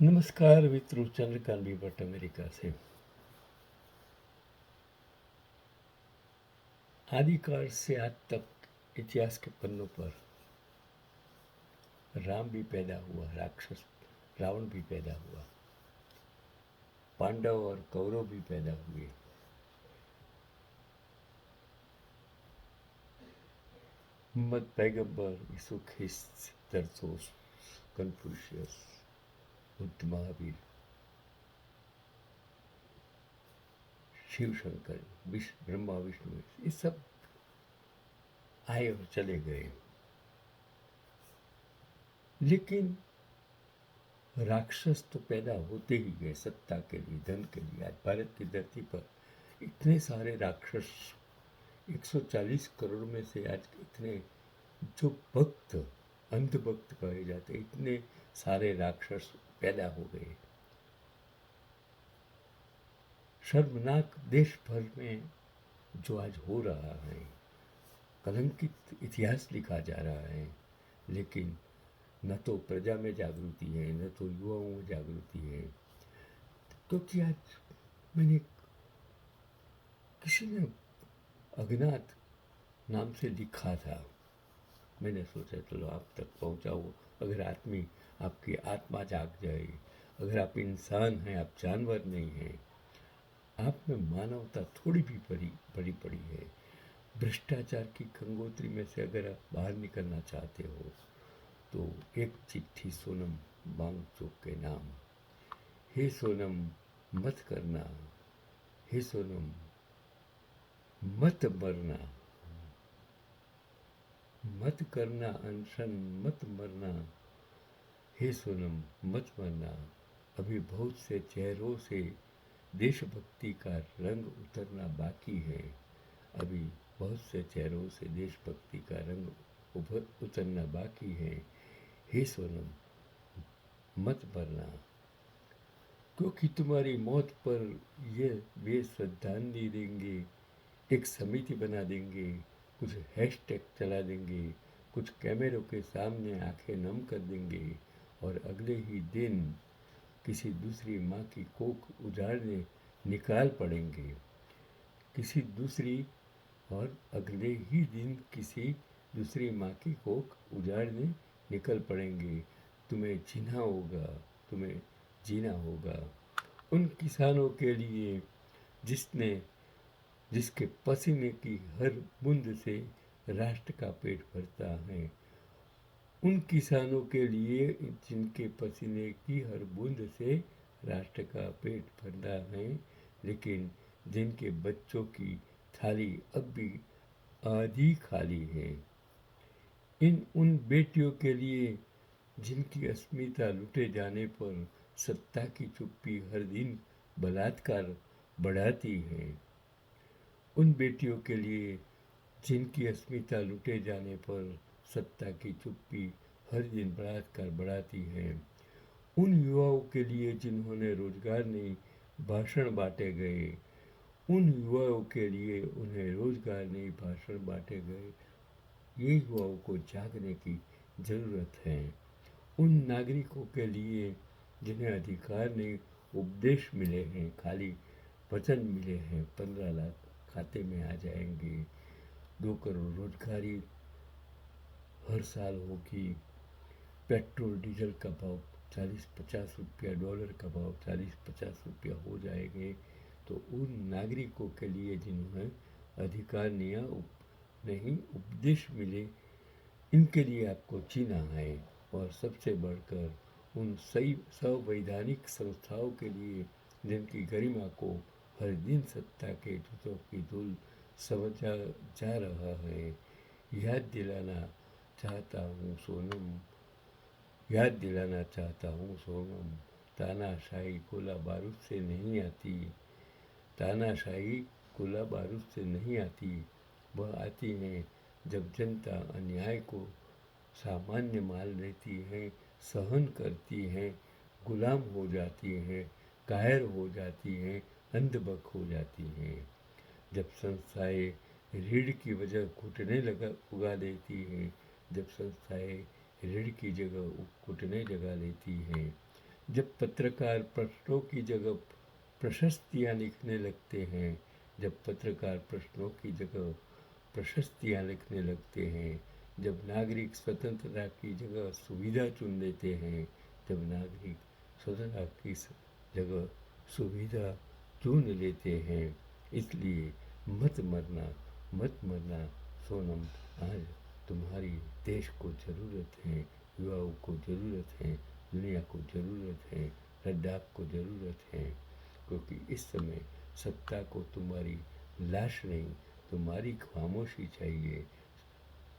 नमस्कार मित्रों, Chandrakant B Bhatt America से। आदिकाल से आज तक इतिहास के पन्नों पर राम भी पैदा हुआ, राक्षस रावण भी पैदा हुआ, पांडव और कौरव भी पैदा हुए। मोहम्मद पैगंबर, यीशु ख्रिस्त, जरथोस, कन्फ्यूशियस, बुद्ध, महावीर, शिव शंकर, ब्रह्मा विष्णु, ये सब आए और चले गए। लेकिन राक्षस तो पैदा होते ही गए सत्ता के लिए, धन के लिए। आज भारत की धरती पर इतने सारे राक्षस, 140 करोड़ में से आज इतने जो भक्त, अंध भक्त कहे जाते, इतने सारे राक्षस पैदा हो गए। शर्मनाक देश भर में जो आज हो रहा है, कलंकित इतिहास लिखा जा रहा है। लेकिन न तो प्रजा में जागृति है, न तो युवाओं में जागृति है। क्योंकि आज मैंने किसी ने अज्ञात नाम से लिखा था, मैंने सोचा चलो आप तक पहुंचाओ। अगर आपकी आत्मा जाग जाए, अगर आप इंसान हैं, आप जानवर नहीं हैं, आप में मानवता थोड़ी भी बड़ी पड़ी है, भ्रष्टाचार की गंगोत्री में से अगर आप बाहर निकलना चाहते हो तो एक चिट्ठी सोनम वांगचुक के नाम। हे सोनम, मत करना, हे सोनम मत मरना, मत करना अनशन, मत मरना, हे सोनम मत मरना। अभी बहुत से चेहरों से देशभक्ति का रंग उतरना बाकी है। अभी बहुत से चेहरों से देशभक्ति का रंग उतरना बाकी है। हे सोनम मत मरना, क्योंकि तुम्हारी मौत पर वे श्रद्धांजलि देंगे, एक समिति बना देंगे, कुछ हैशटैग चला देंगे, कुछ कैमरों के सामने आंखें नम कर देंगे और अगले ही दिन किसी दूसरी माँ की कोख उजाड़ने निकाल पड़ेंगे। और अगले ही दिन किसी दूसरी माँ की कोख उजाड़ने निकल पड़ेंगे। तुम्हें जीना होगा। उन किसानों के लिए जिसके पसीने की हर बूंद से राष्ट्र का पेट भरता है। उन किसानों के लिए जिनके पसीने की हर बूंद से राष्ट्र का पेट भरता है, लेकिन जिनके बच्चों की थाली अब भी आधी खाली है। उन बेटियों के लिए जिनकी अस्मिता लुटे जाने पर सत्ता की चुप्पी हर दिन बलात्कार बढ़ाती है। उन बेटियों के लिए जिनकी अस्मिता लुटे जाने पर सत्ता की चुप्पी हर दिन बलात्कार बढ़ाती है। उन युवाओं के लिए जिन्होंने रोजगार नहीं, भाषण बांटे गए। उन युवाओं के लिए उन्हें रोजगार नहीं, भाषण बांटे गए। ये युवाओं को जागने की ज़रूरत है। उन नागरिकों के लिए जिन्हें अधिकार नहीं, उपदेश मिले हैं, खाली वचन मिले हैं, 15 लाख खाते में आ जाएंगे, 2 करोड़ रोजगारी हर साल होगी, पेट्रोल डीजल का भाव 40-50 रुपया, डॉलर का भाव 40-50 रुपया हो जाएंगे। तो उन नागरिकों के लिए जिन्हें अधिकार नहीं उपदेश मिले, इनके लिए आपको जीना है। और सबसे बढ़कर उन सही संवैधानिक संस्थाओं के लिए जिनकी गरिमा को हर दिन सत्ता के जूतों की धूल समझा जा रहा है। याद दिलाना चाहता हूँ सोनम, याद दिलाना चाहता हूँ सोनम, तानाशाही गोला बारूद से नहीं आती, तानाशाही गोला बारूद से नहीं आती। वह आती हैं जब जनता अन्याय को सामान्य मान लेती है, सहन करती हैं, गुलाम हो जाती हैं, कायर हो जाती हैं, अंधभक्त हो जाती हैं। जब संस्थाएं रीढ़ की वजह घुटने उगा देती हैं, जब संस्थाएं रीढ़ की जगह घुटने जगा लेती हैं, जब पत्रकार प्रश्नों की जगह प्रशस्तियाँ लिखने लगते हैं, जब पत्रकार प्रश्नों की जगह प्रशस्तियाँ लिखने लगते हैं, जब नागरिक स्वतंत्रता की जगह सुविधा चुन लेते हैं, जब नागरिक स्वतंत्रता की जगह सुविधा चुन लेते हैं, इसलिए मत मरना, मत मरना सोनम। आज तुम्हारी देश को ज़रूरत है, युवाओं को ज़रूरत है, दुनिया को ज़रूरत है, लद्दाख को ज़रूरत है, क्योंकि इस समय सत्ता को तुम्हारी लाश नहीं, तुम्हारी खामोशी चाहिए।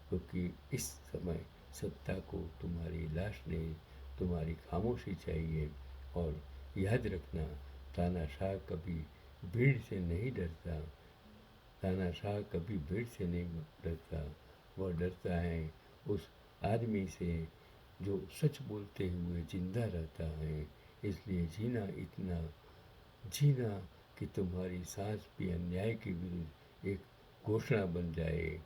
क्योंकि इस समय सत्ता को तुम्हारी लाश नहीं, तुम्हारी खामोशी चाहिए। और याद रखना, तानाशाह कभी भीड़ से नहीं डरता, तानाशाह कभी भीड़ से नहीं डरता, वह डरता है उस आदमी से जो सच बोलते हुए जिंदा रहता है। इसलिए जीना इतना जीना कि तुम्हारी सांस भी अन्याय के विरुद्ध एक घोषणा बन जाए।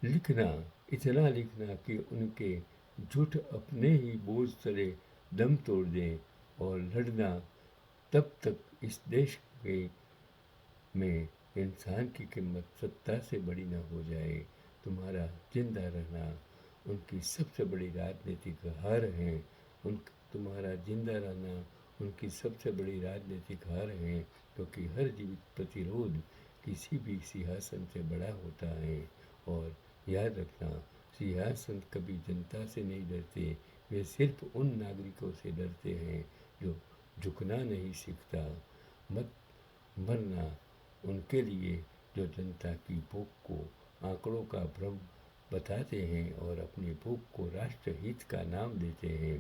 लिखना, इतना लिखना कि उनके झूठ अपने ही बोझ तले दम तोड़ दें। और लड़ना तब तक इस देश में इंसान की कीमत सत्ता से बड़ी न हो जाए। तुम्हारा जिंदा रहना उनकी सबसे बड़ी राजनीतिक हार है। तुम्हारा जिंदा रहना उनकी सबसे बड़ी राजनीतिक हार है, क्योंकि हर जीवित प्रतिरोध किसी भी सिंहासन से बड़ा होता है। और याद रखना, सिंहासन कभी जनता से नहीं डरते, वे सिर्फ उन नागरिकों से डरते हैं जो झुकना नहीं सीखता। मत मरना उनके लिए जो जनता की भूख को आंकड़ों का भ्रम बताते हैं और अपनी भूख को राष्ट्रहित का नाम देते हैं,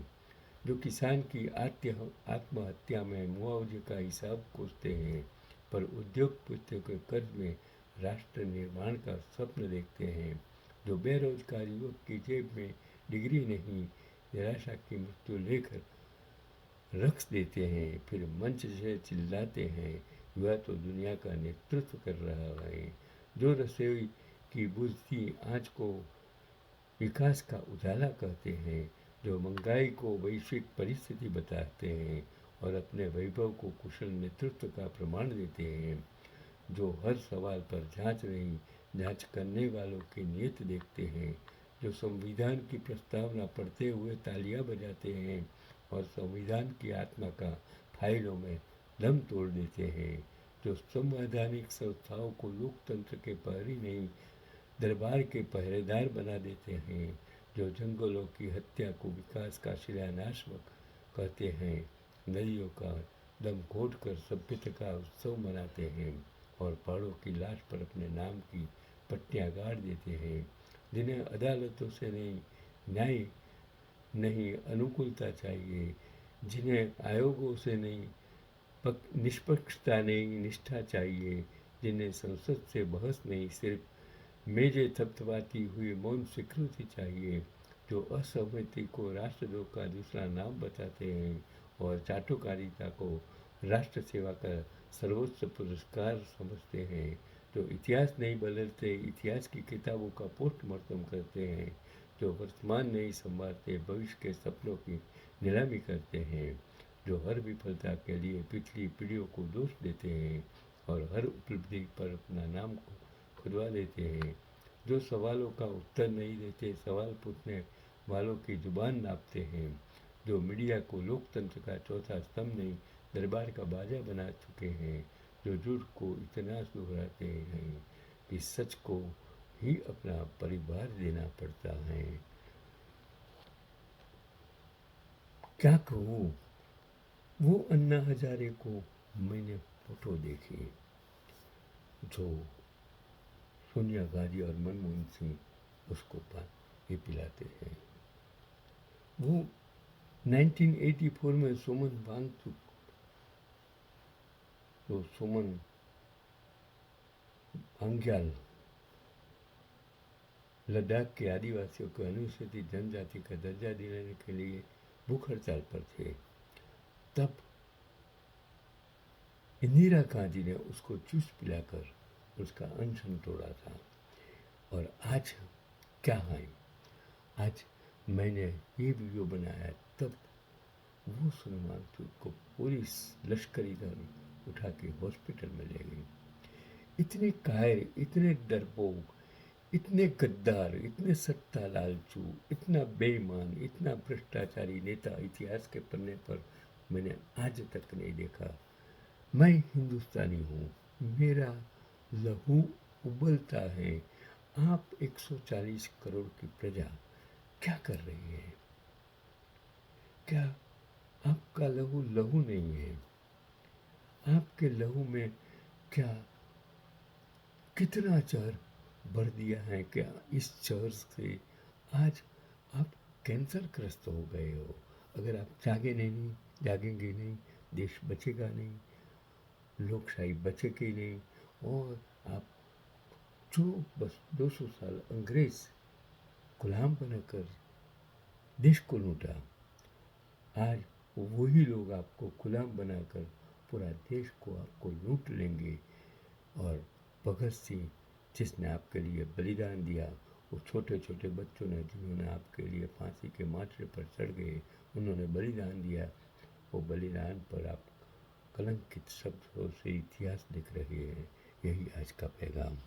जो किसान की आत्महत्या में मुआवजे का हिसाब कोसते हैं, पर उद्योगपतियों के कर्ज में राष्ट्र निर्माण का स्वप्न देखते हैं, जो बेरोजगार युवक की जेब में डिग्री नहीं, निराशा की मृत्यु लेकर रख देते हैं, फिर मंच से चिल्लाते हैं, वह तो दुनिया का नेतृत्व कर रहा है। जो रसोई की बुझती आँच को विकास का उजाला कहते हैं, जो महंगाई को वैश्विक परिस्थिति बताते हैं और अपने वैभव को कुशल नेतृत्व का प्रमाण देते हैं, जो हर सवाल पर जांच नहीं, जांच करने वालों की नीयत देखते हैं, जो संविधान की प्रस्तावना पढ़ते हुए तालियां बजाते हैं और संविधान की आत्मा का फाइलों में दम तोड़ देते हैं, जो संवैधानिक संस्थाओं को लोकतंत्र के प्रहरी नहीं, दरबार के पहरेदार बना देते हैं, जो जंगलों की हत्या को विकास का शिलान्यास कहते हैं, नदियों का दम घोट कर सभ्यता का उत्सव मनाते हैं और पहाड़ों की लाश पर अपने नाम की पट्टियाँ गाड़ देते हैं, जिन्हें अदालतों से नहीं न्याय नहीं अनुकूलता चाहिए, जिन्हें आयोगों से नहीं निष्पक्षता नहीं निष्ठा चाहिए, जिन्हें संसद से बहस नहीं सिर्फ मेजें थपथपाती हुई मौन स्वीकृति चाहिए, जो असहमति को राष्ट्रद्रोह का दूसरा नाम बताते हैं और चाटुकारिता को राष्ट्र सेवा का सर्वोच्च पुरस्कार समझते हैं, जो इतिहास नहीं बदलते, इतिहास की किताबों का पोस्टमार्टम करते हैं, जो वर्तमान नहीं संभालते, भविष्य के सपनों की नीलामी करते हैं, जो हर विफलता के लिए पिछली पीढ़ियों को दोष देते हैं और हर उपलब्धि पर अपना नाम खुदवा देते हैं, जो सवालों का उत्तर नहीं देते, सवाल पूछने वालों की जुबान नापते हैं, जो मीडिया को लोकतंत्र का चौथा स्तंभ नहीं, दरबार का बाजा बना चुके हैं, जो झूठ को इतना दोहराते हैं कि सच को ही अपना परिवार देना पड़ता है। क्या कहूँ, वो अन्ना हजारे को मैंने फोटो देखी जो सोनिया गांधी और मनमोहन सिंह उसको पानी पिलाते हैं। वो 1984 में सुमन वांगचुक, तो सुमन अंग्याल लद्दाख के आदिवासियों को अनुसूचित जनजाति का दर्जा दिलाने के लिए भूख हड़ताल पर थे, तब इंदिरा गांधी ने उसको जूस पिलाकर उसका अनशन तोड़ा था। और आज क्या है, आज मैंने ये वीडियो बनाया तब सलमान थी उसको पुलिस लश्करी दल उठा के हॉस्पिटल में ले गई। इतने कायर, इतने डरपोक, इतने गद्दार, इतने सत्ता लालचू, इतना बेईमान, इतना भ्रष्टाचारी नेता इतिहास के पन्ने पर मैंने आज तक नहीं देखा। मैं हिंदुस्तानी हूँ, मेरा लहू उबलता है। आप 140 करोड़ की प्रजा क्या कर रही है? क्या आपका लहू लहू नहीं है? आपके लहू में क्या कितना जहर भर दिया है? क्या इस जहर से आज आप कैंसर ग्रस्त हो गए हो? अगर आप जागेंगे नहीं, देश बचेगा नहीं, लोकशाही बचेगी नहीं। और आप जो बस 200 साल अंग्रेज गुलाम बनाकर देश को लूटा, आज वही लोग आपको गुलाम बनाकर पूरा देश को आपको लूट लेंगे। और भगत सिंह जिसने आपके लिए बलिदान दिया, वो छोटे छोटे बच्चों ने जिन्होंने आपके लिए फांसी के माथे पर चढ़ गए, उन्होंने बलिदान दिया। वो बलिदान पर आप कलंकित शब्दों से इतिहास लिख रहे हैं। यही आज का पैगाम।